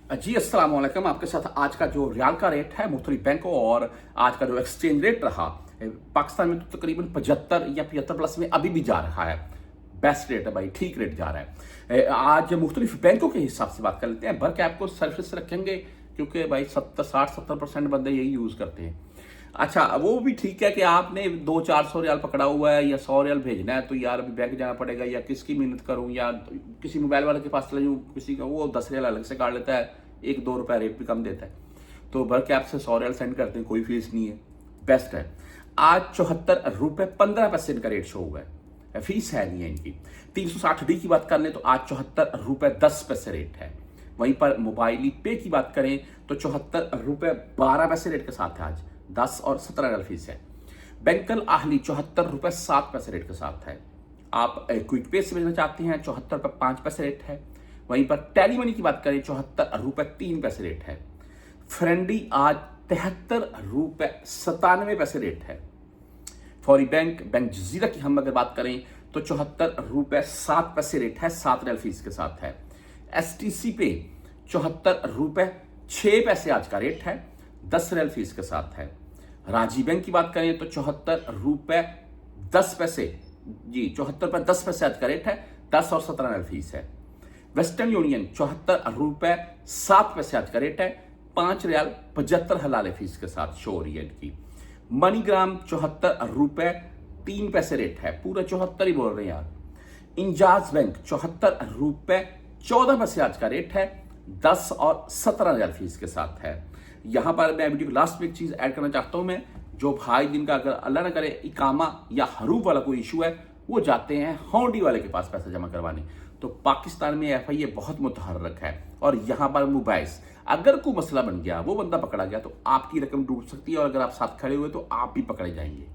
जी अस्सलाम वालेकुम। आपके साथ आज का जो रियाल का रेट है मुख्तलिफ बैंकों और आज का जो एक्सचेंज रेट रहा पाकिस्तान में तो तकरीबन 75 या 75 प्लस में अभी भी जा रहा है। बेस्ट रेट है भाई, ठीक रेट जा रहा है। आज मुख्तलिफ बैंकों के हिसाब से बात कर लेते हैं। भर के आपको सर्विस रखेंगे क्योंकि भाई 70-60-70% बंदे यही यूज करते हैं। अच्छा, वो भी ठीक है कि आपने 200-400 रियाल पकड़ा हुआ है या 100 रियाल भेजना है तो यार अभी बैंक जाना पड़ेगा या किसकी मेहनत करूं या किसी मोबाइल वाले के पास चले जाऊं, किसी का वो 10 रियाल अलग से काट लेता है, 1-2 रुपया रेट भी कम देता है। तो भर के आपसे 100 रियाल सेंड करते हैं, कोई फीस नहीं है, बेस्ट है। आज 74 रुपये 15 पैसे इनका रेट शो हुआ है, फीस है नहीं है इनकी। 360D की बात कर लें तो आज 74 रुपये 10 पैसे रेट है। वहीं पर मोबाइली पे की बात करें तो 74 रुपये 12 पैसे रेट के साथ है आज, 10 और 17 रियाल फीस है। बैंकल आहली 74 रुपये 7 पैसे रेट के साथ है। आप क्विक पे से भेजना चाहते हैं 74 रुपये 5 पैसे रेट है। वहीं पर टेली मनी की बात करें 74 रुपये 3 पैसे रेट है। फ्रेंडी आज 73 रुपये 97 पैसे रेट है। फौरी बैंक जजीरा की हम अगर बात करें तो 74 रुपये 7 पैसे रेट है, 7 रियाल फीस के साथ है। STC पे 74 रुपये 6 पैसे आज का रेट है, 10 रियाल फीस के साथ है। राजी बैंक की बात करें तो 74 रुपये 10 पैसे, जी 74 रुपये 10 पैसे आज का रेट है, 10 और 17 रियाल फीस है। वेस्टर्न यूनियन 74 रुपये 7 पैसे आज का रेट है, 5 रियाल 75 हलाले फीस के साथ शो हो रही है इनकी। मनीग्राम 74 रुपये 3 पैसे रेट है, पूरा 74 ही बोल रहे हैं यार। इंजाज बैंक 74 रुपये 14 पैसे आज का रेट है, 10 और 17 रियाल फीस के साथ है। यहां पर मैं वीडियो के लास्ट में एक चीज ऐड करना चाहता हूं मैं, जो भाई जिनका अगर अल्लाह ना करे इकामा या हरूफ वाला कोई इशू है वो जाते हैं हौंडी वाले के पास पैसा जमा करवाने। तो पाकिस्तान में FIA बहुत मुतहर्रक है और यहां पर मुबाइस अगर कोई मसला बन गया, वो बंदा पकड़ा गया तो आपकी रकम डूब सकती है और अगर आप साथ खड़े हुए तो आप भी पकड़े जाएंगे।